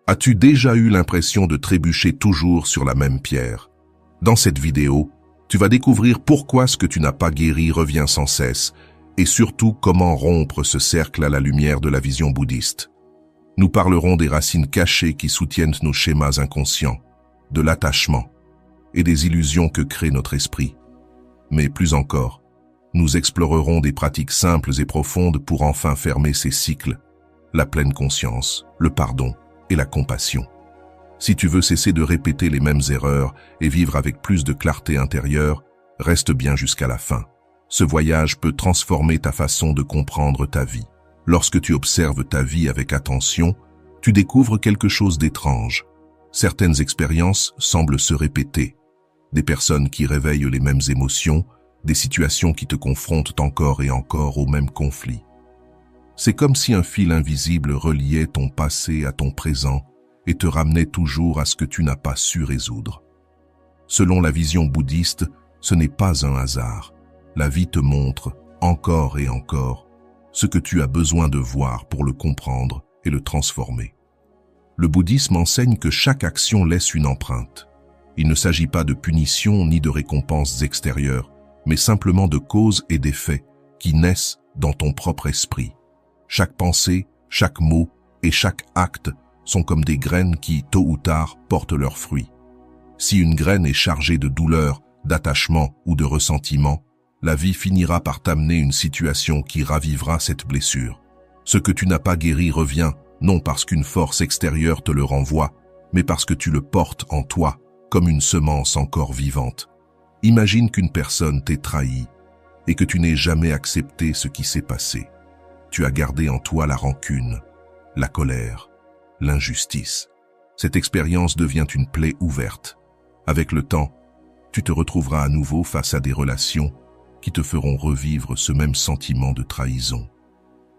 As-tu déjà eu l'impression de trébucher toujours sur la même pierre? Dans cette vidéo, tu vas découvrir pourquoi ce que tu n'as pas guéri revient sans cesse et surtout comment rompre ce cercle à la lumière de la vision bouddhiste. Nous parlerons des racines cachées qui soutiennent nos schémas inconscients, de l'attachement et des illusions que crée notre esprit. Mais plus encore, nous explorerons des pratiques simples et profondes pour enfin fermer ces cycles, la pleine conscience, le pardon et la compassion. Si tu veux cesser de répéter les mêmes erreurs et vivre avec plus de clarté intérieure, reste bien jusqu'à la fin. Ce voyage peut transformer ta façon de comprendre ta vie. Lorsque tu observes ta vie avec attention, tu découvres quelque chose d'étrange. Certaines expériences semblent se répéter. Des personnes qui réveillent les mêmes émotions, des situations qui te confrontent encore et encore au même conflit. C'est comme si un fil invisible reliait ton passé à ton présent et te ramenait toujours à ce que tu n'as pas su résoudre. Selon la vision bouddhiste, ce n'est pas un hasard. La vie te montre, encore et encore, ce que tu as besoin de voir pour le comprendre et le transformer. Le bouddhisme enseigne que chaque action laisse une empreinte. Il ne s'agit pas de punition ni de récompenses extérieures, mais simplement de causes et d'effets qui naissent dans ton propre esprit. Chaque pensée, chaque mot et chaque acte sont comme des graines qui, tôt ou tard, portent leurs fruits. Si une graine est chargée de douleur, d'attachement ou de ressentiment, la vie finira par t'amener une situation qui ravivera cette blessure. Ce que tu n'as pas guéri revient, non parce qu'une force extérieure te le renvoie, mais parce que tu le portes en toi, comme une semence encore vivante. Imagine qu'une personne t'ait trahi et que tu n'aies jamais accepté ce qui s'est passé. Tu as gardé en toi la rancune, la colère, l'injustice. Cette expérience devient une plaie ouverte. Avec le temps, tu te retrouveras à nouveau face à des relations qui te feront revivre ce même sentiment de trahison.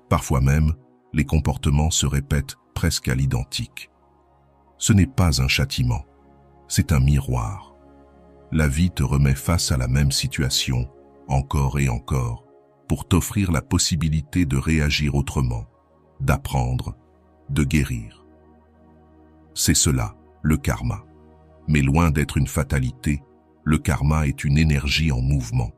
Parfois même, les comportements se répètent presque à l'identique. Ce n'est pas un châtiment, c'est un miroir. La vie te remet face à la même situation, encore et encore, pour t'offrir la possibilité de réagir autrement, d'apprendre, de guérir. C'est cela, le karma. Mais loin d'être une fatalité, le karma est une énergie en mouvement.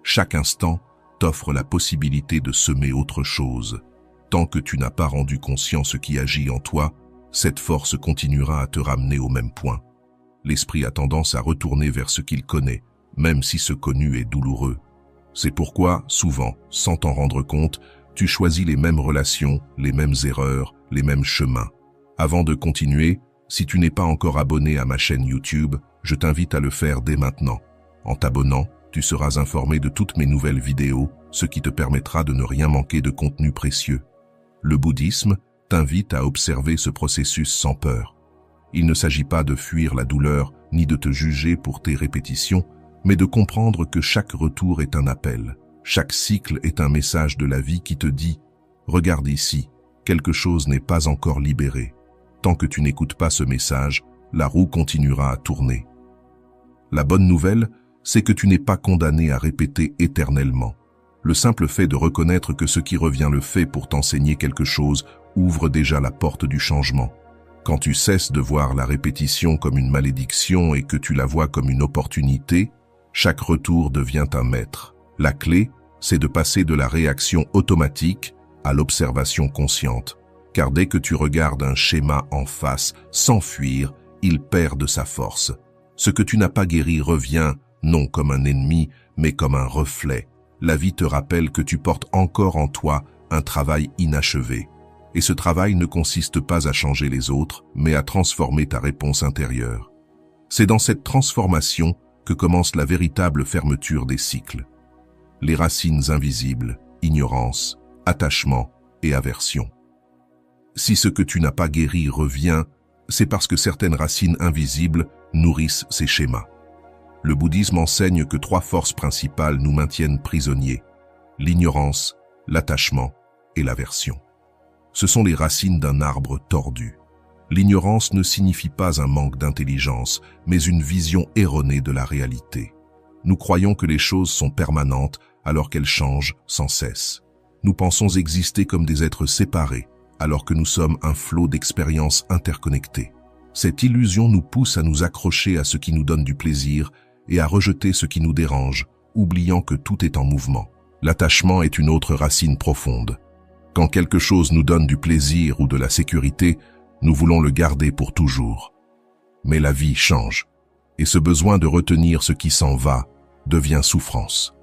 Chaque instant t'offre la possibilité de semer autre chose. Tant que tu n'as pas rendu conscient ce qui agit en toi, cette force continuera à te ramener au même point. L'esprit a tendance à retourner vers ce qu'il connaît, même si ce connu est douloureux. C'est pourquoi, souvent, sans t'en rendre compte, tu choisis les mêmes relations, les mêmes erreurs, les mêmes chemins. Avant de continuer, si tu n'es pas encore abonné à ma chaîne YouTube, je t'invite à le faire dès maintenant. En t'abonnant, tu seras informé de toutes mes nouvelles vidéos, ce qui te permettra de ne rien manquer de contenu précieux. Le bouddhisme t'invite à observer ce processus sans peur. Il ne s'agit pas de fuir la douleur ni de te juger pour tes répétitions, mais de comprendre que chaque retour est un appel. Chaque cycle est un message de la vie qui te dit « Regarde ici, quelque chose n'est pas encore libéré. » Tant que tu n'écoutes pas ce message, la roue continuera à tourner. La bonne nouvelle, c'est que tu n'es pas condamné à répéter éternellement. Le simple fait de reconnaître que ce qui revient le fait pour t'enseigner quelque chose ouvre déjà la porte du changement. Quand tu cesses de voir la répétition comme une malédiction et que tu la vois comme une opportunité, chaque retour devient un maître. La clé, c'est de passer de la réaction automatique à l'observation consciente. Car dès que tu regardes un schéma en face, sans fuir, il perd de sa force. Ce que tu n'as pas guéri revient, non comme un ennemi, mais comme un reflet. La vie te rappelle que tu portes encore en toi un travail inachevé. Et ce travail ne consiste pas à changer les autres, mais à transformer ta réponse intérieure. C'est dans cette transformation que commence la véritable fermeture des cycles. Les racines invisibles, ignorance, attachement et aversion. Si ce que tu n'as pas guéri revient, c'est parce que certaines racines invisibles nourrissent ces schémas. Le bouddhisme enseigne que 3 forces principales nous maintiennent prisonniers: l'ignorance, l'attachement et l'aversion. Ce sont les racines d'un arbre tordu. L'ignorance ne signifie pas un manque d'intelligence, mais une vision erronée de la réalité. Nous croyons que les choses sont permanentes alors qu'elles changent sans cesse. Nous pensons exister comme des êtres séparés, alors que nous sommes un flot d'expériences interconnectées. Cette illusion nous pousse à nous accrocher à ce qui nous donne du plaisir et à rejeter ce qui nous dérange, oubliant que tout est en mouvement. L'attachement est une autre racine profonde. Quand quelque chose nous donne du plaisir ou de la sécurité, nous voulons le garder pour toujours. Mais la vie change, et ce besoin de retenir ce qui s'en va devient souffrance.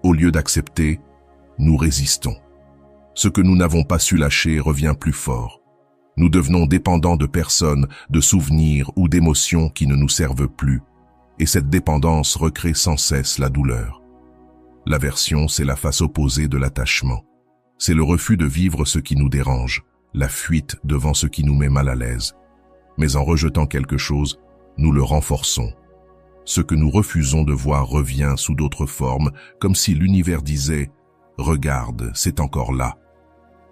Au lieu d'accepter, nous résistons. Ce que nous n'avons pas su lâcher revient plus fort. Nous devenons dépendants de personnes, de souvenirs ou d'émotions qui ne nous servent plus, et cette dépendance recrée sans cesse la douleur. L'aversion, c'est la face opposée de l'attachement. C'est le refus de vivre ce qui nous dérange, la fuite devant ce qui nous met mal à l'aise. Mais en rejetant quelque chose, nous le renforçons. Ce que nous refusons de voir revient sous d'autres formes, comme si l'univers disait « Regarde, c'est encore là ».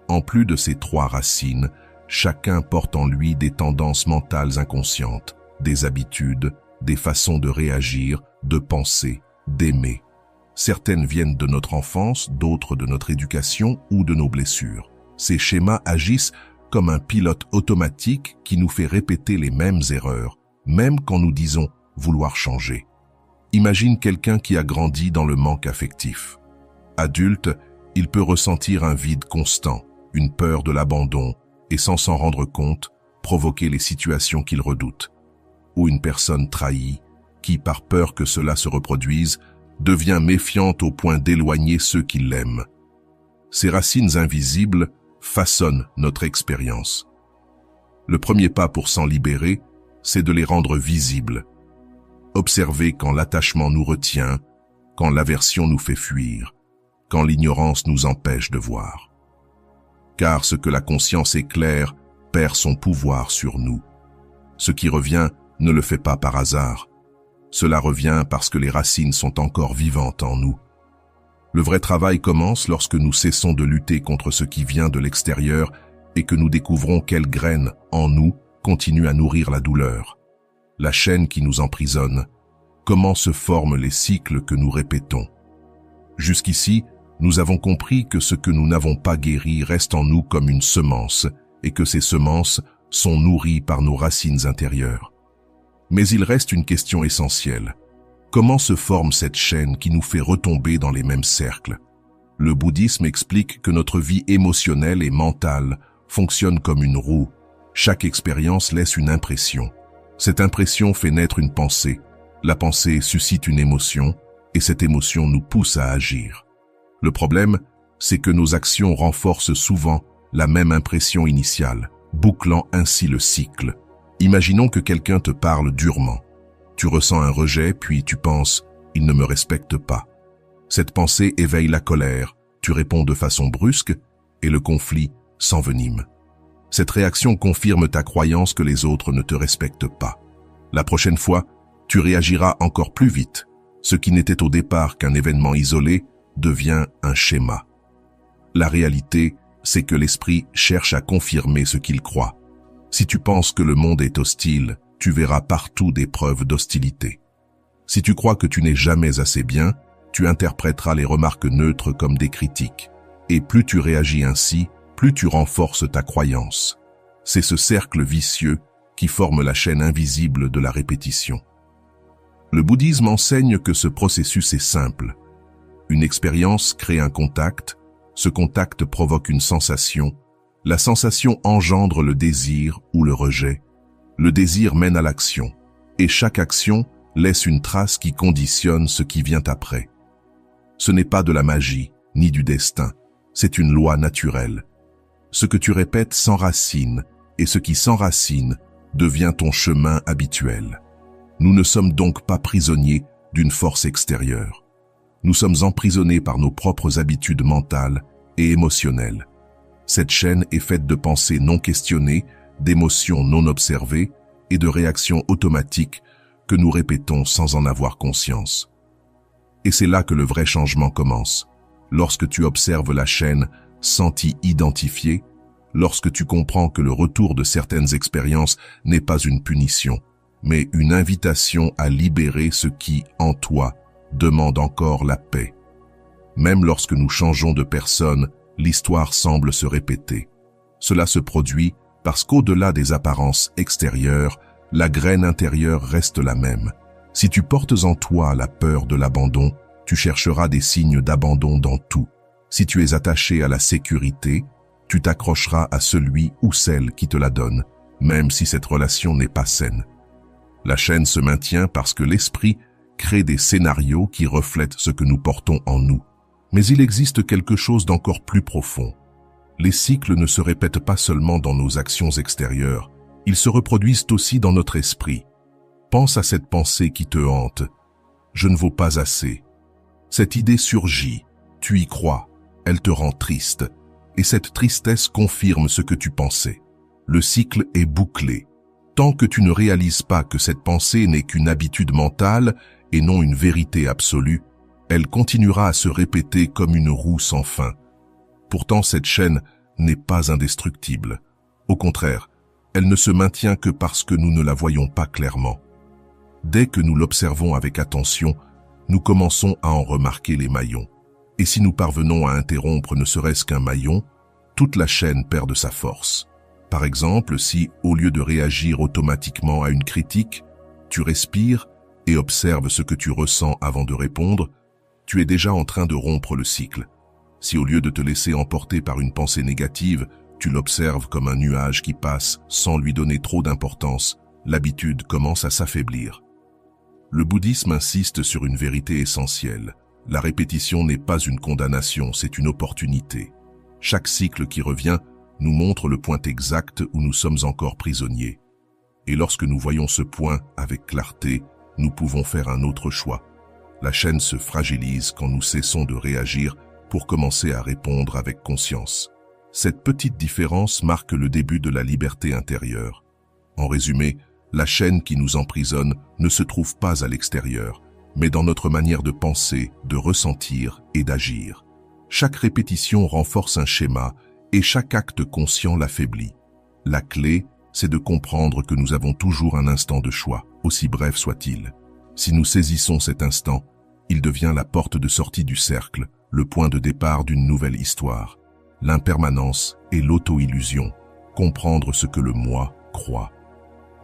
En plus de ces trois racines, chacun porte en lui des tendances mentales inconscientes, des habitudes, des façons de réagir, de penser, d'aimer. Certaines viennent de notre enfance, d'autres de notre éducation ou de nos blessures. Ces schémas agissent comme un pilote automatique qui nous fait répéter les mêmes erreurs, même quand nous disons vouloir changer. Imagine quelqu'un qui a grandi dans le manque affectif. Adulte, il peut ressentir un vide constant, une peur de l'abandon, et sans s'en rendre compte, provoquer les situations qu'il redoute. Ou une personne trahie, qui, par peur que cela se reproduise, devient méfiante au point d'éloigner ceux qui l'aiment. Ces racines invisibles façonnent notre expérience. Le premier pas pour s'en libérer, c'est de les rendre visibles. Observer quand l'attachement nous retient, quand l'aversion nous fait fuir, quand l'ignorance nous empêche de voir. Car ce que la conscience éclaire perd son pouvoir sur nous. Ce qui revient ne le fait pas par hasard. Cela revient parce que les racines sont encore vivantes en nous. Le vrai travail commence lorsque nous cessons de lutter contre ce qui vient de l'extérieur et que nous découvrons quelle graine, en nous, continue à nourrir la douleur. La chaîne qui nous emprisonne. Comment se forment les cycles que nous répétons. Jusqu'ici, nous avons compris que ce que nous n'avons pas guéri reste en nous comme une semence et que ces semences sont nourries par nos racines intérieures. Mais il reste une question essentielle. Comment se forme cette chaîne qui nous fait retomber dans les mêmes cercles? Le bouddhisme explique que notre vie émotionnelle et mentale fonctionne comme une roue. Chaque expérience laisse une impression. Cette impression fait naître une pensée. La pensée suscite une émotion et cette émotion nous pousse à agir. Le problème, c'est que nos actions renforcent souvent la même impression initiale, bouclant ainsi le cycle. Imaginons que quelqu'un te parle durement. Tu ressens un rejet, puis tu penses « il ne me respecte pas ». Cette pensée éveille la colère, tu réponds de façon brusque et le conflit s'envenime. Cette réaction confirme ta croyance que les autres ne te respectent pas. La prochaine fois, tu réagiras encore plus vite. Ce qui n'était au départ qu'un événement isolé devient un schéma. La réalité, c'est que l'esprit cherche à confirmer ce qu'il croit. Si tu penses que le monde est hostile, tu verras partout des preuves d'hostilité. Si tu crois que tu n'es jamais assez bien, tu interpréteras les remarques neutres comme des critiques. Et plus tu réagis ainsi, plus tu renforces ta croyance. C'est ce cercle vicieux qui forme la chaîne invisible de la répétition. Le bouddhisme enseigne que ce processus est simple. Une expérience crée un contact, ce contact provoque une sensation, la sensation engendre le désir ou le rejet, le désir mène à l'action, et chaque action laisse une trace qui conditionne ce qui vient après. Ce n'est pas de la magie, ni du destin, c'est une loi naturelle. Ce que tu répètes s'enracine, et ce qui s'enracine devient ton chemin habituel. Nous ne sommes donc pas prisonniers d'une force extérieure. Nous sommes emprisonnés par nos propres habitudes mentales et émotionnelles. Cette chaîne est faite de pensées non questionnées, d'émotions non observées et de réactions automatiques que nous répétons sans en avoir conscience. Et c'est là que le vrai changement commence. Lorsque tu observes la chaîne sans t'y identifier, lorsque tu comprends que le retour de certaines expériences n'est pas une punition, mais une invitation à libérer ce qui, en toi, demande encore la paix. Même lorsque nous changeons de personne, l'histoire semble se répéter. Cela se produit parce qu'au-delà des apparences extérieures, la graine intérieure reste la même. Si tu portes en toi la peur de l'abandon, tu chercheras des signes d'abandon dans tout. Si tu es attaché à la sécurité, tu t'accrocheras à celui ou celle qui te la donne, même si cette relation n'est pas saine. La chaîne se maintient parce que l'esprit crée des scénarios qui reflètent ce que nous portons en nous. Mais il existe quelque chose d'encore plus profond. Les cycles ne se répètent pas seulement dans nos actions extérieures, ils se reproduisent aussi dans notre esprit. Pense à cette pensée qui te hante. Je ne vaux pas assez. Cette idée surgit, tu y crois, elle te rend triste, et cette tristesse confirme ce que tu pensais. Le cycle est bouclé. Tant que tu ne réalises pas que cette pensée n'est qu'une habitude mentale et non une vérité absolue, elle continuera à se répéter comme une roue sans fin. Pourtant, cette chaîne n'est pas indestructible. Au contraire, elle ne se maintient que parce que nous ne la voyons pas clairement. Dès que nous l'observons avec attention, nous commençons à en remarquer les maillons. Et si nous parvenons à interrompre ne serait-ce qu'un maillon, toute la chaîne perd de sa force. Par exemple, si, au lieu de réagir automatiquement à une critique, tu respires et observes ce que tu ressens avant de répondre, tu es déjà en train de rompre le cycle. Si au lieu de te laisser emporter par une pensée négative, tu l'observes comme un nuage qui passe sans lui donner trop d'importance, l'habitude commence à s'affaiblir. Le bouddhisme insiste sur une vérité essentielle. La répétition n'est pas une condamnation, c'est une opportunité. Chaque cycle qui revient nous montre le point exact où nous sommes encore prisonniers. Et lorsque nous voyons ce point avec clarté, nous pouvons faire un autre choix. La chaîne se fragilise quand nous cessons de réagir pour commencer à répondre avec conscience. Cette petite différence marque le début de la liberté intérieure. En résumé, la chaîne qui nous emprisonne ne se trouve pas à l'extérieur, mais dans notre manière de penser, de ressentir et d'agir. Chaque répétition renforce un schéma et chaque acte conscient l'affaiblit. La clé, c'est de comprendre que nous avons toujours un instant de choix, aussi bref soit-il. Si nous saisissons cet instant, il devient la porte de sortie du cercle, le point de départ d'une nouvelle histoire. L'impermanence et l'auto-illusion, comprendre ce que le moi croit.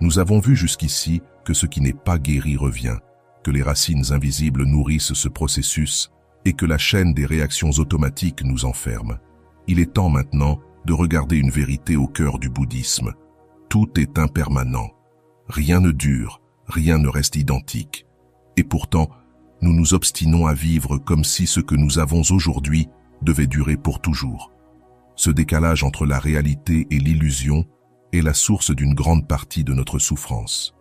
Nous avons vu jusqu'ici que ce qui n'est pas guéri revient, que les racines invisibles nourrissent ce processus et que la chaîne des réactions automatiques nous enferme. Il est temps maintenant de regarder une vérité au cœur du bouddhisme. Tout est impermanent. Rien ne dure, rien ne reste identique. Et pourtant, nous nous obstinons à vivre comme si ce que nous avons aujourd'hui devait durer pour toujours. Ce décalage entre la réalité et l'illusion est la source d'une grande partie de notre souffrance.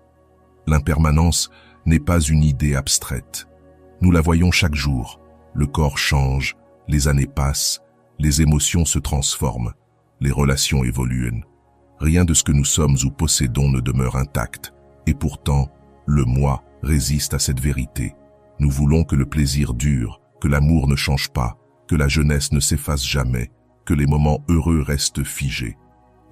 L'impermanence n'est pas une idée abstraite. Nous la voyons chaque jour. Le corps change, les années passent, les émotions se transforment, les relations évoluent. Rien de ce que nous sommes ou possédons ne demeure intact. Et pourtant, le moi résiste à cette vérité. Nous voulons que le plaisir dure, que l'amour ne change pas, que la jeunesse ne s'efface jamais, que les moments heureux restent figés.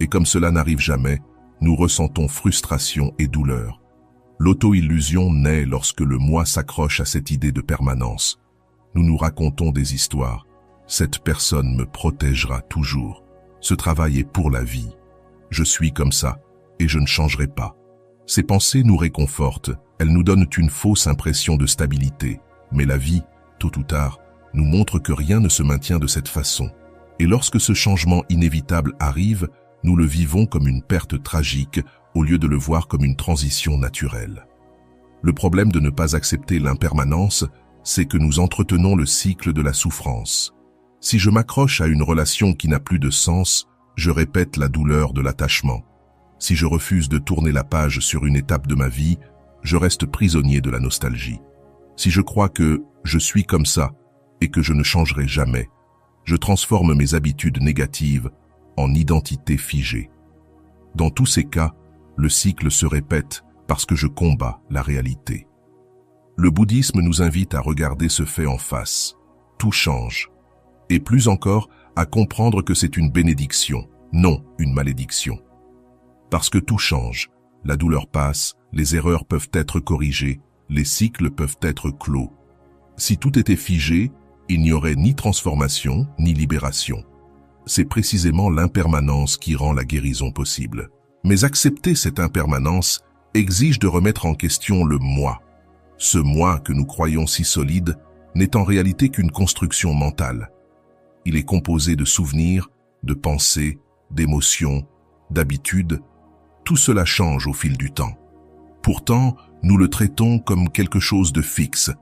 Et comme cela n'arrive jamais, nous ressentons frustration et douleur. L'auto-illusion naît lorsque le moi s'accroche à cette idée de permanence. Nous nous racontons des histoires. Cette personne me protégera toujours. Ce travail est pour la vie. Je suis comme ça et je ne changerai pas. Ces pensées nous réconfortent. Elles nous donnent une fausse impression de stabilité. Mais la vie, tôt ou tard, nous montre que rien ne se maintient de cette façon. Et lorsque ce changement inévitable arrive, nous le vivons comme une perte tragique au lieu de le voir comme une transition naturelle. Le problème de ne pas accepter l'impermanence, c'est que nous entretenons le cycle de la souffrance. Si je m'accroche à une relation qui n'a plus de sens, je répète la douleur de l'attachement. Si je refuse de tourner la page sur une étape de ma vie, je reste prisonnier de la nostalgie. Si je crois que je suis comme ça et que je ne changerai jamais, je transforme mes habitudes négatives en identité figée. Dans tous ces cas, le cycle se répète parce que je combats la réalité. Le bouddhisme nous invite à regarder ce fait en face. Tout change. Et plus encore, à comprendre que c'est une bénédiction, non une malédiction. Parce que tout change. La douleur passe, les erreurs peuvent être corrigées, les cycles peuvent être clos. Si tout était figé, il n'y aurait ni transformation ni libération. c'est précisément l'impermanence qui rend la guérison possible. Mais accepter cette impermanence exige de remettre en question le moi. Ce moi que nous croyons si solide n'est en réalité qu'une construction mentale. Il est composé de souvenirs, de pensées, d'émotions, d'habitudes. Tout cela change au fil du temps. Pourtant, nous le traitons comme quelque chose de fixe.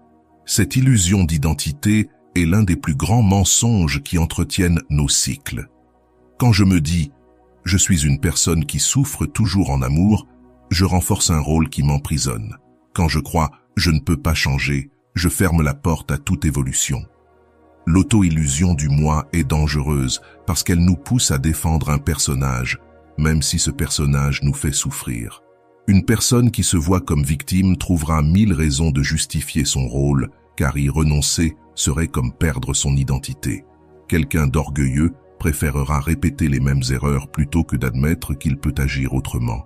Cette illusion d'identité est l'un des plus grands mensonges qui entretiennent nos cycles. Quand je me dis « je suis une personne qui souffre toujours en amour », je renforce un rôle qui m'emprisonne. Quand je crois « je ne peux pas changer », je ferme la porte à toute évolution. L'auto-illusion du moi est dangereuse parce qu'elle nous pousse à défendre un personnage, même si ce personnage nous fait souffrir. Une personne qui se voit comme victime trouvera 1000 raisons de justifier son rôle, car y renoncer serait comme perdre son identité. Quelqu'un d'orgueilleux préférera répéter les mêmes erreurs plutôt que d'admettre qu'il peut agir autrement.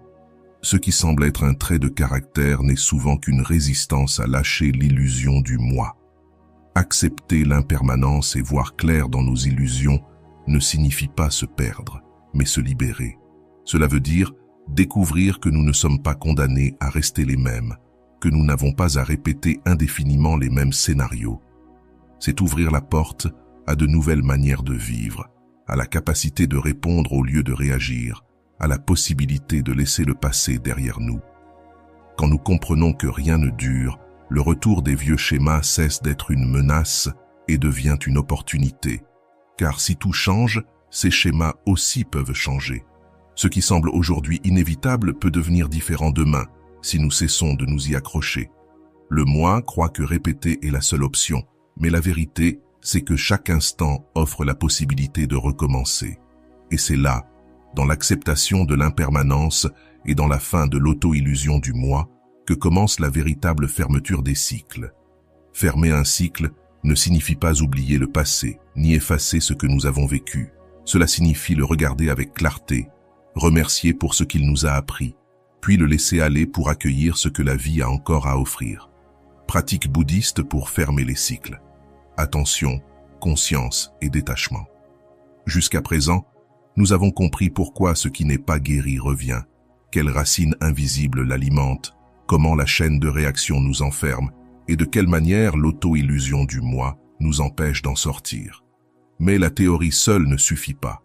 Ce qui semble être un trait de caractère n'est souvent qu'une résistance à lâcher l'illusion du moi. Accepter l'impermanence et voir clair dans nos illusions ne signifie pas se perdre, mais se libérer. Cela veut dire découvrir que nous ne sommes pas condamnés à rester les mêmes, que nous n'avons pas à répéter indéfiniment les mêmes scénarios. C'est ouvrir la porte à de nouvelles manières de vivre, à la capacité de répondre au lieu de réagir, à la possibilité de laisser le passé derrière nous. Quand nous comprenons que rien ne dure, le retour des vieux schémas cesse d'être une menace et devient une opportunité. Car si tout change, ces schémas aussi peuvent changer. Ce qui semble aujourd'hui inévitable peut devenir différent demain, si nous cessons de nous y accrocher. Le moi croit que répéter est la seule option, mais la vérité, c'est que chaque instant offre la possibilité de recommencer. Et c'est là, dans l'acceptation de l'impermanence et dans la fin de l'auto-illusion du moi, que commence la véritable fermeture des cycles. Fermer un cycle ne signifie pas oublier le passé, ni effacer ce que nous avons vécu. Cela signifie le regarder avec clarté, remercier pour ce qu'il nous a appris, puis le laisser aller pour accueillir ce que la vie a encore à offrir. Pratique bouddhiste pour fermer les cycles. Attention, conscience et détachement. Jusqu'à présent, nous avons compris pourquoi ce qui n'est pas guéri revient, quelle racine invisible l'alimente, comment la chaîne de réaction nous enferme et de quelle manière l'auto-illusion du moi nous empêche d'en sortir. Mais la théorie seule ne suffit pas.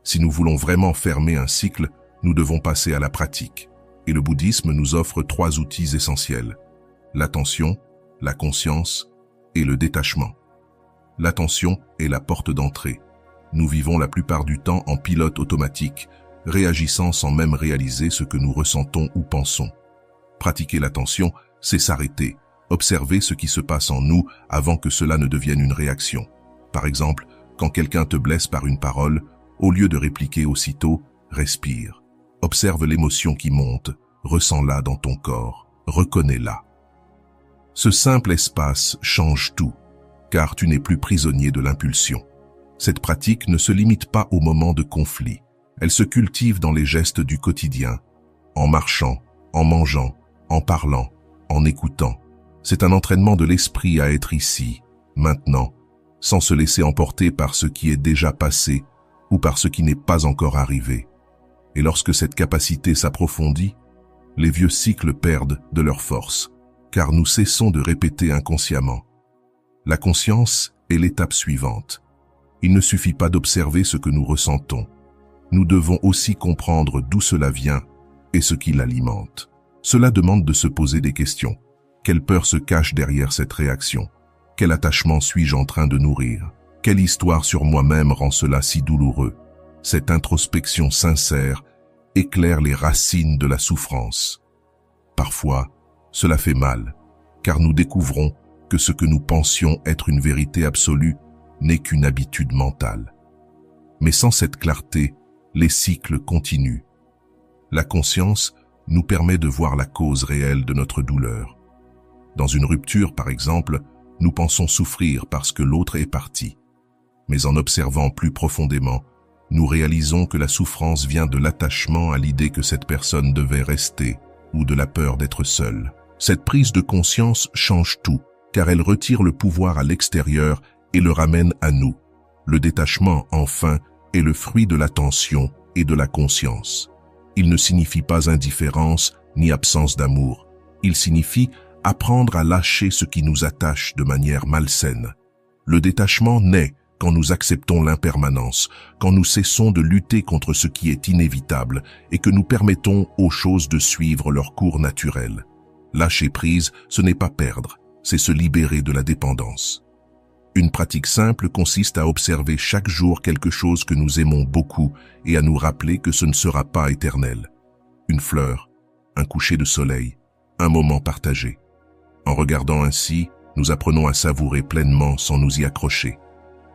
Si nous voulons vraiment fermer un cycle, nous devons passer à la pratique. Et le bouddhisme nous offre 3 outils essentiels: l'attention, la conscience et le détachement. L'attention est la porte d'entrée. Nous vivons la plupart du temps en pilote automatique, réagissant sans même réaliser ce que nous ressentons ou pensons. Pratiquer l'attention, c'est s'arrêter, observer ce qui se passe en nous avant que cela ne devienne une réaction. Par exemple, quand quelqu'un te blesse par une parole, au lieu de répliquer aussitôt, respire. Observe l'émotion qui monte, ressens-la dans ton corps, reconnais-la. Ce simple espace change tout, car tu n'es plus prisonnier de l'impulsion. Cette pratique ne se limite pas aux moments de conflit. Elle se cultive dans les gestes du quotidien, en marchant, en mangeant, en parlant, en écoutant. C'est un entraînement de l'esprit à être ici, maintenant, sans se laisser emporter par ce qui est déjà passé ou par ce qui n'est pas encore arrivé. Et lorsque cette capacité s'approfondit, les vieux cycles perdent de leur force, car nous cessons de répéter inconsciemment. La conscience est l'étape suivante. Il ne suffit pas d'observer ce que nous ressentons. Nous devons aussi comprendre d'où cela vient et ce qui l'alimente. Cela demande de se poser des questions. Quelle peur se cache derrière cette réaction? Quel attachement suis-je en train de nourrir? Quelle histoire sur moi-même rend cela si douloureux? Cette introspection sincère éclaire les racines de la souffrance. Parfois, cela fait mal, car nous découvrons que ce que nous pensions être une vérité absolue n'est qu'une habitude mentale. Mais sans cette clarté, les cycles continuent. La conscience nous permet de voir la cause réelle de notre douleur. Dans une rupture, par exemple, nous pensons souffrir parce que l'autre est parti. Mais en observant plus profondément, nous réalisons que la souffrance vient de l'attachement à l'idée que cette personne devait rester ou de la peur d'être seule. Cette prise de conscience change tout, car elle retire le pouvoir à l'extérieur et le ramène à nous. Le détachement, enfin, est le fruit de l'attention et de la conscience. Il ne signifie pas indifférence ni absence d'amour. Il signifie apprendre à lâcher ce qui nous attache de manière malsaine. Le détachement naît quand nous acceptons l'impermanence, quand nous cessons de lutter contre ce qui est inévitable et que nous permettons aux choses de suivre leur cours naturel. Lâcher prise, ce n'est pas perdre, c'est se libérer de la dépendance. Une pratique simple consiste à observer chaque jour quelque chose que nous aimons beaucoup et à nous rappeler que ce ne sera pas éternel. Une fleur, un coucher de soleil, un moment partagé. En regardant ainsi, nous apprenons à savourer pleinement sans nous y accrocher.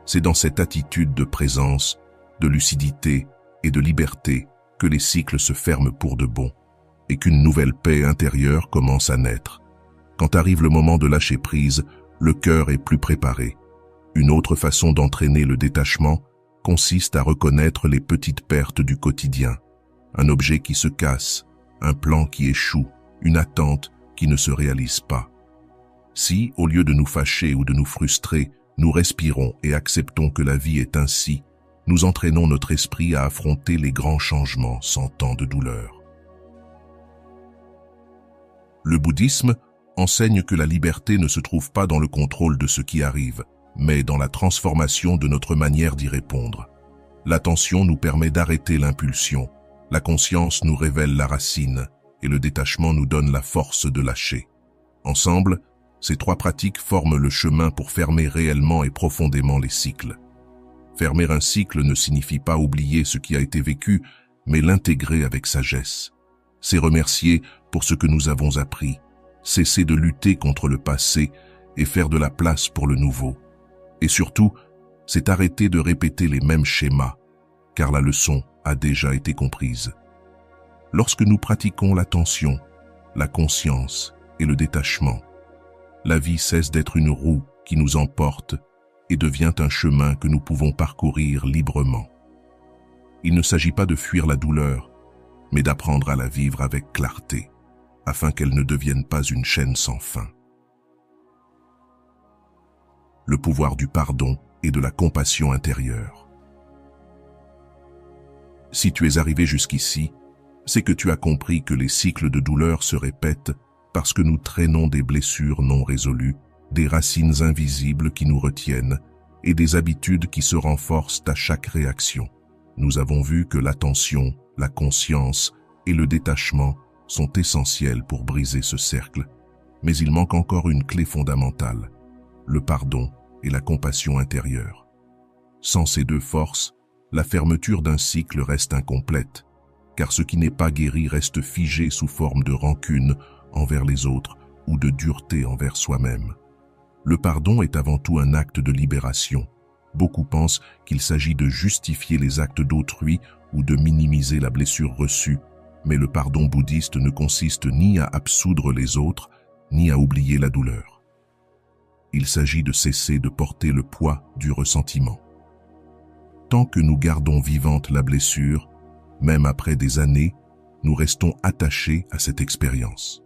C'est dans cette attitude de présence, de lucidité et de liberté que les cycles se ferment pour de bon et qu'une nouvelle paix intérieure commence à naître. Quand arrive le moment de lâcher prise, le cœur est plus préparé. Une autre façon d'entraîner le détachement consiste à reconnaître les petites pertes du quotidien. Un objet qui se casse, un plan qui échoue, une attente qui ne se réalise pas. Si, au lieu de nous fâcher ou de nous frustrer, nous respirons et acceptons que la vie est ainsi, nous entraînons notre esprit à affronter les grands changements sans tant de douleur. Le bouddhisme enseigne que la liberté ne se trouve pas dans le contrôle de ce qui arrive, mais dans la transformation de notre manière d'y répondre. L'attention nous permet d'arrêter l'impulsion, la conscience nous révèle la racine, et le détachement nous donne la force de lâcher. Ensemble, ces trois pratiques forment le chemin pour fermer réellement et profondément les cycles. Fermer un cycle ne signifie pas oublier ce qui a été vécu, mais l'intégrer avec sagesse. C'est remercier pour ce que nous avons appris, cesser de lutter contre le passé et faire de la place pour le nouveau. Et surtout, c'est arrêter de répéter les mêmes schémas, car la leçon a déjà été comprise. Lorsque nous pratiquons l'attention, la conscience et le détachement, la vie cesse d'être une roue qui nous emporte et devient un chemin que nous pouvons parcourir librement. Il ne s'agit pas de fuir la douleur, mais d'apprendre à la vivre avec clarté, afin qu'elle ne devienne pas une chaîne sans fin. Le pouvoir du pardon et de la compassion intérieure. Si tu es arrivé jusqu'ici, c'est que tu as compris que les cycles de douleur se répètent parce que nous traînons des blessures non résolues, des racines invisibles qui nous retiennent et des habitudes qui se renforcent à chaque réaction. Nous avons vu que l'attention, la conscience et le détachement sont essentiels pour briser ce cercle, mais il manque encore une clé fondamentale, le pardon et la compassion intérieure. Sans ces deux forces, la fermeture d'un cycle reste incomplète, car ce qui n'est pas guéri reste figé sous forme de rancune envers les autres ou de dureté envers soi-même. Le pardon est avant tout un acte de libération. Beaucoup pensent qu'il s'agit de justifier les actes d'autrui ou de minimiser la blessure reçue, mais le pardon bouddhiste ne consiste ni à absoudre les autres, ni à oublier la douleur. Il s'agit de cesser de porter le poids du ressentiment. Tant que nous gardons vivante la blessure, même après des années, nous restons attachés à cette expérience.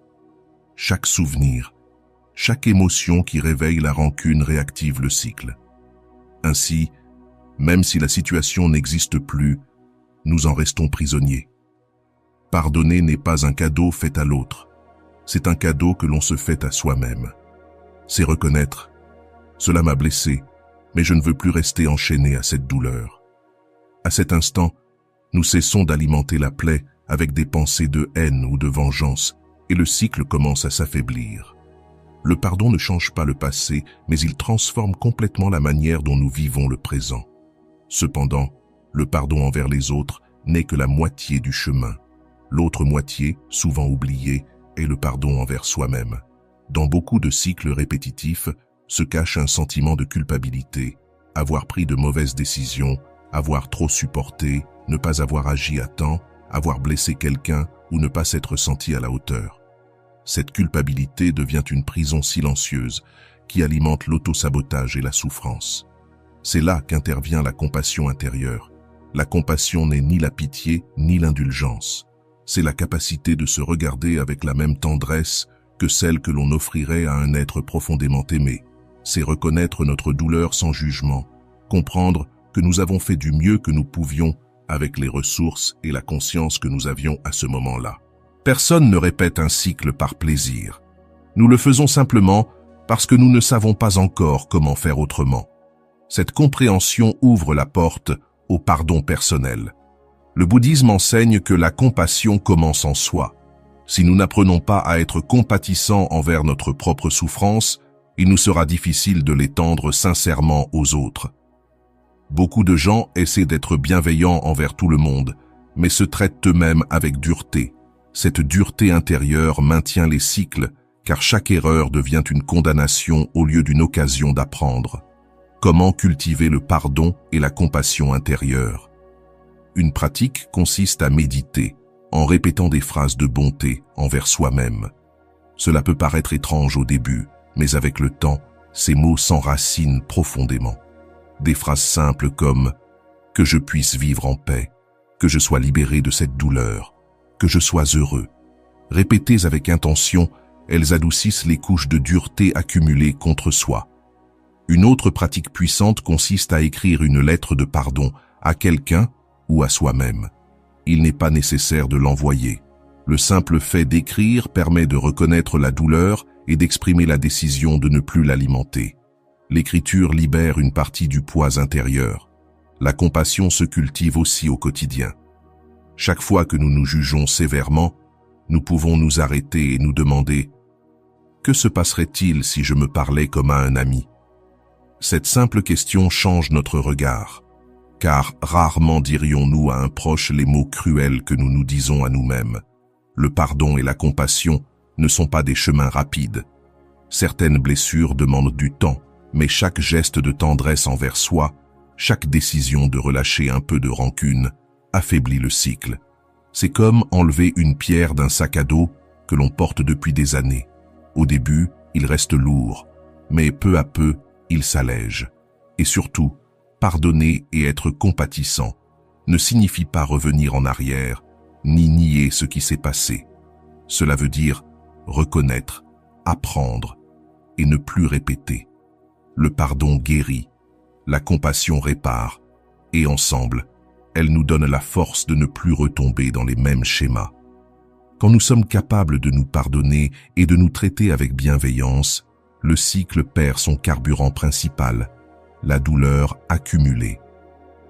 Chaque souvenir, chaque émotion qui réveille la rancune réactive le cycle. Ainsi, même si la situation n'existe plus, nous en restons prisonniers. Pardonner n'est pas un cadeau fait à l'autre, c'est un cadeau que l'on se fait à soi-même. C'est reconnaître, cela m'a blessé, mais je ne veux plus rester enchaîné à cette douleur. À cet instant, nous cessons d'alimenter la plaie avec des pensées de haine ou de vengeance, et le cycle commence à s'affaiblir. Le pardon ne change pas le passé, mais il transforme complètement la manière dont nous vivons le présent. Cependant, le pardon envers les autres n'est que la moitié du chemin. L'autre moitié, souvent oubliée, est le pardon envers soi-même. Dans beaucoup de cycles répétitifs se cache un sentiment de culpabilité, avoir pris de mauvaises décisions, avoir trop supporté, ne pas avoir agi à temps, avoir blessé quelqu'un ou ne pas s'être senti à la hauteur. Cette culpabilité devient une prison silencieuse qui alimente l'autosabotage et la souffrance. C'est là qu'intervient la compassion intérieure. La compassion n'est ni la pitié ni l'indulgence. C'est la capacité de se regarder avec la même tendresse que celle que l'on offrirait à un être profondément aimé. C'est reconnaître notre douleur sans jugement, comprendre que nous avons fait du mieux que nous pouvions avec les ressources et la conscience que nous avions à ce moment-là. Personne ne répète un cycle par plaisir. Nous le faisons simplement parce que nous ne savons pas encore comment faire autrement. Cette compréhension ouvre la porte au pardon personnel. Le bouddhisme enseigne que la compassion commence en soi. Si nous n'apprenons pas à être compatissants envers notre propre souffrance, il nous sera difficile de l'étendre sincèrement aux autres. Beaucoup de gens essaient d'être bienveillants envers tout le monde, mais se traitent eux-mêmes avec dureté. Cette dureté intérieure maintient les cycles, car chaque erreur devient une condamnation au lieu d'une occasion d'apprendre. Comment cultiver le pardon et la compassion intérieure? Une pratique consiste à méditer, en répétant des phrases de bonté envers soi-même. Cela peut paraître étrange au début, mais avec le temps, ces mots s'enracinent profondément. Des phrases simples comme « que je puisse vivre en paix »,« que je sois libéré de cette douleur »,« que je sois heureux ». Répétées avec intention, elles adoucissent les couches de dureté accumulées contre soi. Une autre pratique puissante consiste à écrire une lettre de pardon à quelqu'un ou à soi-même. Il n'est pas nécessaire de l'envoyer. Le simple fait d'écrire permet de reconnaître la douleur et d'exprimer la décision de ne plus l'alimenter. L'écriture libère une partie du poids intérieur. La compassion se cultive aussi au quotidien. Chaque fois que nous nous jugeons sévèrement, nous pouvons nous arrêter et nous demander « Que se passerait-il si je me parlais comme à un ami ?» Cette simple question change notre regard, car rarement dirions-nous à un proche les mots cruels que nous nous disons à nous-mêmes. Le pardon et la compassion ne sont pas des chemins rapides. Certaines blessures demandent du temps, mais chaque geste de tendresse envers soi, chaque décision de relâcher un peu de rancune, affaiblit le cycle. C'est comme enlever une pierre d'un sac à dos que l'on porte depuis des années. Au début, il reste lourd, mais peu à peu, il s'allège. Et surtout, pardonner et être compatissant ne signifie pas revenir en arrière, ni nier ce qui s'est passé. Cela veut dire reconnaître, apprendre et ne plus répéter. Le pardon guérit, la compassion répare, et ensemble, elle nous donne la force de ne plus retomber dans les mêmes schémas. Quand nous sommes capables de nous pardonner et de nous traiter avec bienveillance, le cycle perd son carburant principal, la douleur accumulée.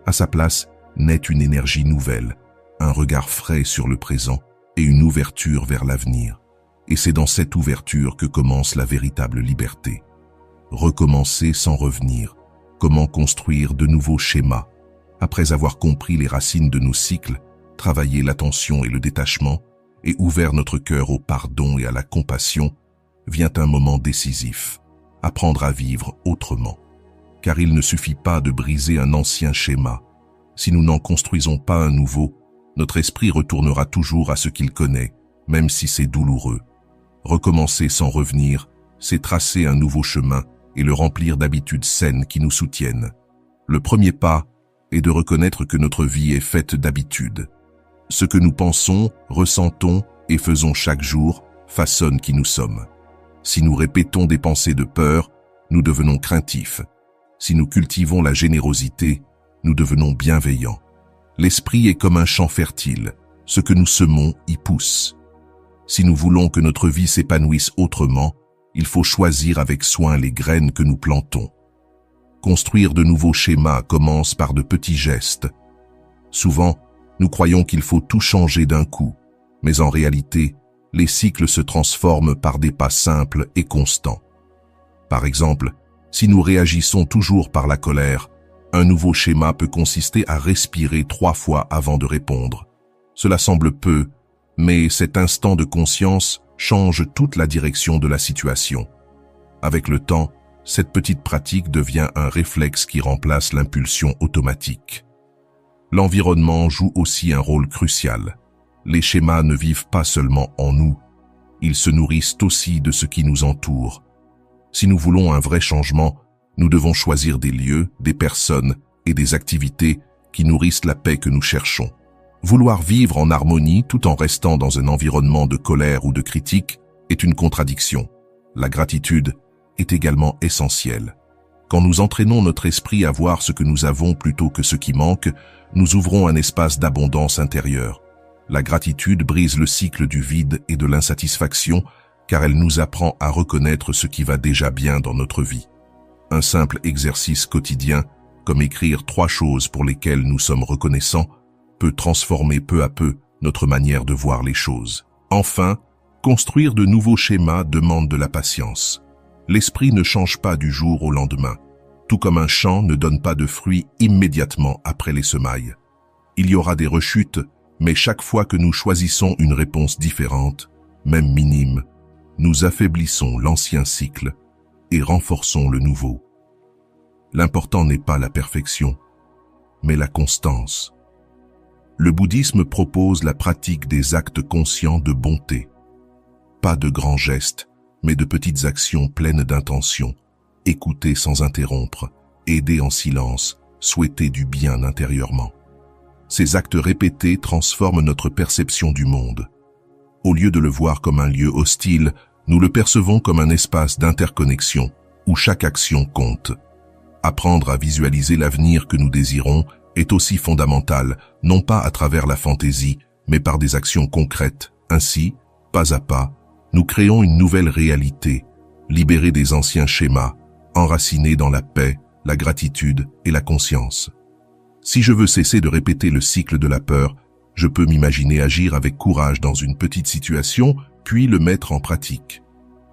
À sa place, naît une énergie nouvelle, un regard frais sur le présent et une ouverture vers l'avenir. Et c'est dans cette ouverture que commence la véritable liberté. Recommencer sans revenir. Comment construire de nouveaux schémas? Après avoir compris les racines de nos cycles, travaillé l'attention et le détachement, et ouvert notre cœur au pardon et à la compassion, vient un moment décisif. Apprendre à vivre autrement. Car il ne suffit pas de briser un ancien schéma. Si nous n'en construisons pas un nouveau, notre esprit retournera toujours à ce qu'il connaît, même si c'est douloureux. Recommencer sans revenir, c'est tracer un nouveau chemin et le remplir d'habitudes saines qui nous soutiennent. Le premier pas est de reconnaître que notre vie est faite d'habitudes. Ce que nous pensons, ressentons et faisons chaque jour façonne qui nous sommes. Si nous répétons des pensées de peur, nous devenons craintifs. Si nous cultivons la générosité, nous devenons bienveillants. L'esprit est comme un champ fertile. Ce que nous semons y pousse. Si nous voulons que notre vie s'épanouisse autrement, il faut choisir avec soin les graines que nous plantons. Construire de nouveaux schémas commence par de petits gestes. Souvent, nous croyons qu'il faut tout changer d'un coup, mais en réalité, les cycles se transforment par des pas simples et constants. Par exemple, si nous réagissons toujours par la colère, un nouveau schéma peut consister à respirer 3 fois avant de répondre. Cela semble peu, mais cet instant de conscience change toute la direction de la situation. Avec le temps, cette petite pratique devient un réflexe qui remplace l'impulsion automatique. L'environnement joue aussi un rôle crucial. Les schémas ne vivent pas seulement en nous, ils se nourrissent aussi de ce qui nous entoure. Si nous voulons un vrai changement, nous devons choisir des lieux, des personnes et des activités qui nourrissent la paix que nous cherchons. Vouloir vivre en harmonie tout en restant dans un environnement de colère ou de critique est une contradiction. La gratitude est également essentielle. Quand nous entraînons notre esprit à voir ce que nous avons plutôt que ce qui manque, nous ouvrons un espace d'abondance intérieure. La gratitude brise le cycle du vide et de l'insatisfaction, car elle nous apprend à reconnaître ce qui va déjà bien dans notre vie. Un simple exercice quotidien, comme écrire 3 choses pour lesquelles nous sommes reconnaissants, peut transformer peu à peu notre manière de voir les choses. Enfin, construire de nouveaux schémas demande de la patience. L'esprit ne change pas du jour au lendemain, tout comme un champ ne donne pas de fruits immédiatement après les semailles. Il y aura des rechutes, mais chaque fois que nous choisissons une réponse différente, même minime, nous affaiblissons l'ancien cycle et renforçons le nouveau. L'important n'est pas la perfection, mais la constance. Le bouddhisme propose la pratique des actes conscients de bonté. Pas de grands gestes, mais de petites actions pleines d'intention. Écouter sans interrompre, aider en silence, souhaiter du bien intérieurement. Ces actes répétés transforment notre perception du monde. Au lieu de le voir comme un lieu hostile, nous le percevons comme un espace d'interconnexion où chaque action compte. Apprendre à visualiser l'avenir que nous désirons est aussi fondamental, non pas à travers la fantaisie, mais par des actions concrètes. Ainsi, pas à pas, nous créons une nouvelle réalité, libérée des anciens schémas, enracinée dans la paix, la gratitude et la conscience. Si je veux cesser de répéter le cycle de la peur, je peux m'imaginer agir avec courage dans une petite situation, puis le mettre en pratique.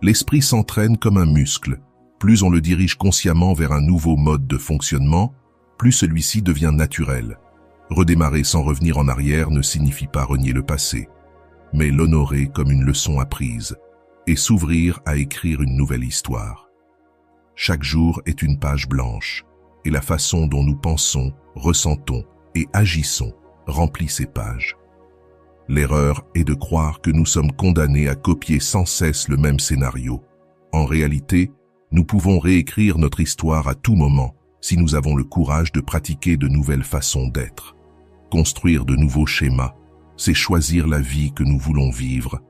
L'esprit s'entraîne comme un muscle. Plus on le dirige consciemment vers un nouveau mode de fonctionnement, plus celui-ci devient naturel. Redémarrer sans revenir en arrière ne signifie pas renier le passé, mais l'honorer comme une leçon apprise et s'ouvrir à écrire une nouvelle histoire. Chaque jour est une page blanche, et la façon dont nous pensons, ressentons et agissons remplit ces pages. L'erreur est de croire que nous sommes condamnés à copier sans cesse le même scénario. En réalité, nous pouvons réécrire notre histoire à tout moment si nous avons le courage de pratiquer de nouvelles façons d'être. Construire de nouveaux schémas, c'est choisir la vie que nous voulons vivre,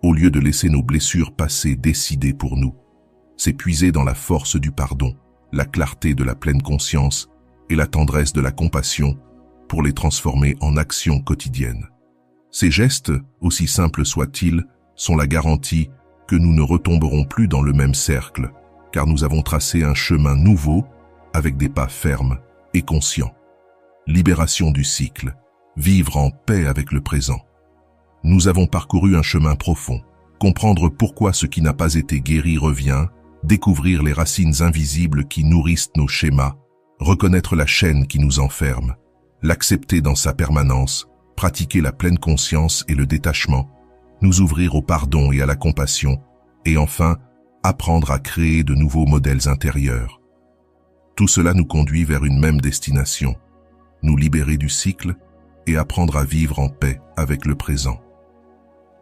au lieu de laisser nos blessures passées décider pour nous. C'est puiser dans la force du pardon, la clarté de la pleine conscience et la tendresse de la compassion pour les transformer en actions quotidiennes. Ces gestes, aussi simples soient-ils, sont la garantie que nous ne retomberons plus dans le même cercle, car nous avons tracé un chemin nouveau avec des pas fermes et conscients. Libération du cycle, vivre en paix avec le présent. Nous avons parcouru un chemin profond, comprendre pourquoi ce qui n'a pas été guéri revient, découvrir les racines invisibles qui nourrissent nos schémas, reconnaître la chaîne qui nous enferme, l'accepter dans sa permanence, pratiquer la pleine conscience et le détachement, nous ouvrir au pardon et à la compassion, et enfin, apprendre à créer de nouveaux modèles intérieurs. Tout cela nous conduit vers une même destination, nous libérer du cycle et apprendre à vivre en paix avec le présent.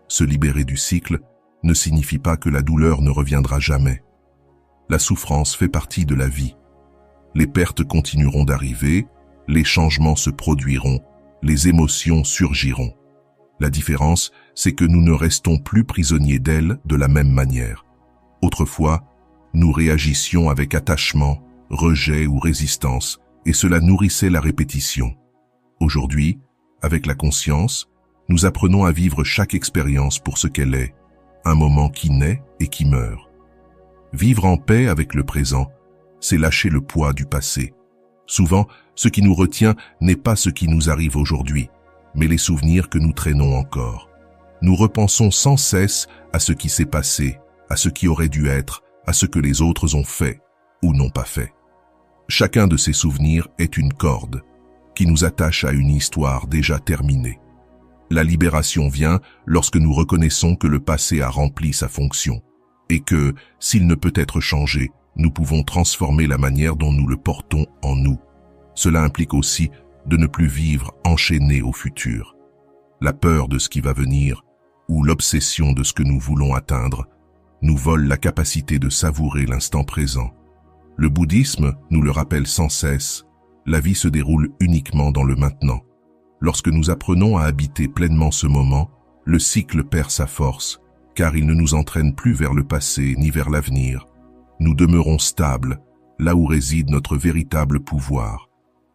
Se libérer du cycle ne signifie pas que la douleur ne reviendra jamais. La souffrance fait partie de la vie. Les pertes continueront d'arriver, les changements se produiront, les émotions surgiront. La différence, c'est que nous ne restons plus prisonniers d'elles de la même manière. Autrefois, nous réagissions avec attachement, rejet ou résistance, et cela nourrissait la répétition. Aujourd'hui, avec la conscience, nous apprenons à vivre chaque expérience pour ce qu'elle est, un moment qui naît et qui meurt. Vivre en paix avec le présent, c'est lâcher le poids du passé. Souvent, ce qui nous retient n'est pas ce qui nous arrive aujourd'hui, mais les souvenirs que nous traînons encore. Nous repensons sans cesse à ce qui s'est passé, à ce qui aurait dû être, à ce que les autres ont fait ou n'ont pas fait. Chacun de ces souvenirs est une corde qui nous attache à une histoire déjà terminée. La libération vient lorsque nous reconnaissons que le passé a rempli sa fonction et que, s'il ne peut être changé, nous pouvons transformer la manière dont nous le portons en nous. Cela implique aussi de ne plus vivre enchaîné au futur. La peur de ce qui va venir ou l'obsession de ce que nous voulons atteindre nous vole la capacité de savourer l'instant présent. Le bouddhisme nous le rappelle sans cesse, la vie se déroule uniquement dans le maintenant. Lorsque nous apprenons à habiter pleinement ce moment, le cycle perd sa force, car il ne nous entraîne plus vers le passé ni vers l'avenir. Nous demeurons stables, là où réside notre véritable pouvoir.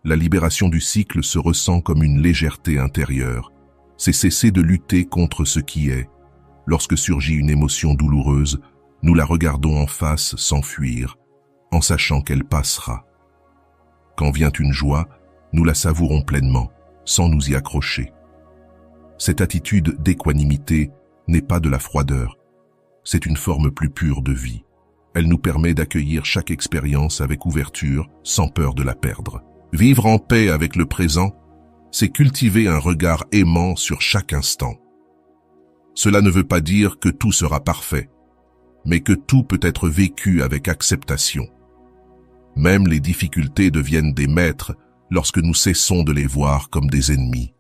La libération du cycle se ressent comme une légèreté intérieure. C'est cesser de lutter contre ce qui est. Lorsque surgit une émotion douloureuse, nous la regardons en face sans fuir, en sachant qu'elle passera. Quand vient une joie, nous la savourons pleinement, sans nous y accrocher. Cette attitude d'équanimité n'est pas de la froideur, c'est une forme plus pure de vie. Elle nous permet d'accueillir chaque expérience avec ouverture, sans peur de la perdre. Vivre en paix avec le présent, c'est cultiver un regard aimant sur chaque instant. Cela ne veut pas dire que tout sera parfait, mais que tout peut être vécu avec acceptation. Même les difficultés deviennent des maîtres lorsque nous cessons de les voir comme des ennemis.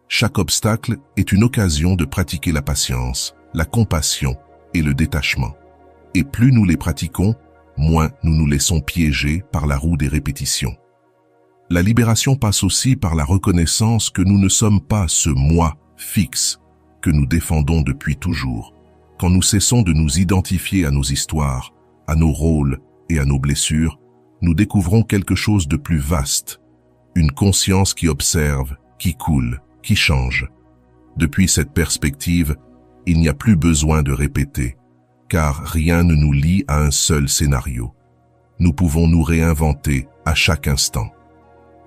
Chaque obstacle est une occasion de pratiquer la patience, la compassion et le détachement. Et plus nous les pratiquons, moins nous nous laissons piéger par la roue des répétitions. La libération passe aussi par la reconnaissance que nous ne sommes pas ce moi fixe que nous défendons depuis toujours. Quand nous cessons de nous identifier à nos histoires, à nos rôles et à nos blessures, nous découvrons quelque chose de plus vaste, une conscience qui observe, qui coule, qui change. Depuis cette perspective, il n'y a plus besoin de répéter, car rien ne nous lie à un seul scénario. Nous pouvons nous réinventer à chaque instant.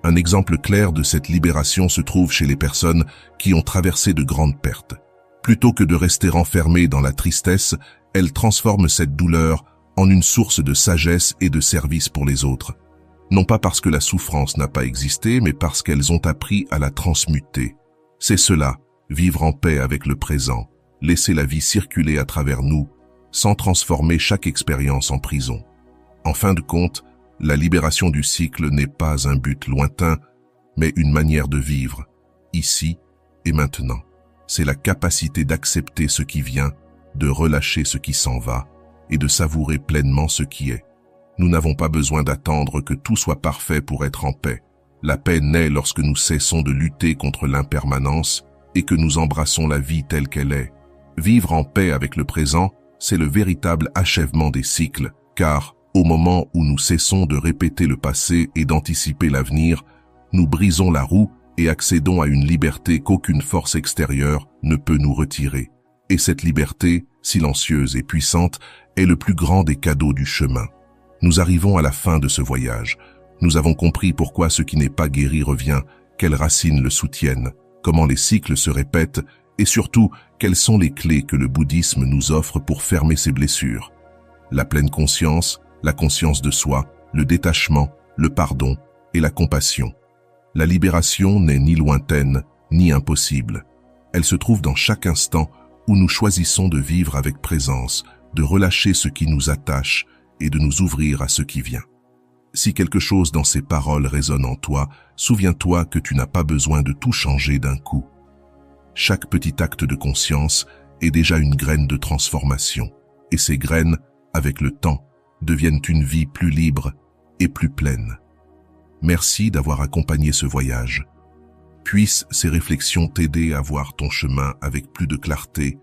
Un exemple clair de cette libération se trouve chez les personnes qui ont traversé de grandes pertes. Plutôt que de rester enfermées dans la tristesse, elles transforment cette douleur en une source de sagesse et de service pour les autres. Non pas parce que la souffrance n'a pas existé, mais parce qu'elles ont appris à la transmuter. C'est cela, vivre en paix avec le présent, laisser la vie circuler à travers nous, sans transformer chaque expérience en prison. En fin de compte, la libération du cycle n'est pas un but lointain, mais une manière de vivre, ici et maintenant. C'est la capacité d'accepter ce qui vient, de relâcher ce qui s'en va et de savourer pleinement ce qui est. Nous n'avons pas besoin d'attendre que tout soit parfait pour être en paix. La paix naît lorsque nous cessons de lutter contre l'impermanence et que nous embrassons la vie telle qu'elle est. Vivre en paix avec le présent, c'est le véritable achèvement des cycles, car au moment où nous cessons de répéter le passé et d'anticiper l'avenir, nous brisons la roue et accédons à une liberté qu'aucune force extérieure ne peut nous retirer. Et cette liberté, silencieuse et puissante, est le plus grand des cadeaux du chemin. Nous arrivons à la fin de ce voyage. Nous avons compris pourquoi ce qui n'est pas guéri revient, quelles racines le soutiennent, comment les cycles se répètent et surtout, quelles sont les clés que le bouddhisme nous offre pour fermer ces blessures. La pleine conscience, la conscience de soi, le détachement, le pardon et la compassion. La libération n'est ni lointaine, ni impossible. Elle se trouve dans chaque instant où nous choisissons de vivre avec présence, de relâcher ce qui nous attache et de nous ouvrir à ce qui vient. Si quelque chose dans ces paroles résonne en toi, souviens-toi que tu n'as pas besoin de tout changer d'un coup. Chaque petit acte de conscience est déjà une graine de transformation, et ces graines, avec le temps, deviennent une vie plus libre et plus pleine. Merci d'avoir accompagné ce voyage. Puissent ces réflexions t'aider à voir ton chemin avec plus de clarté,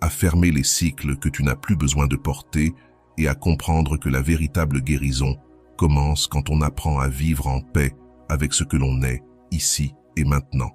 à fermer les cycles que tu n'as plus besoin de porter et à comprendre que la véritable guérison commence quand on apprend à vivre en paix avec ce que l'on est, ici et maintenant.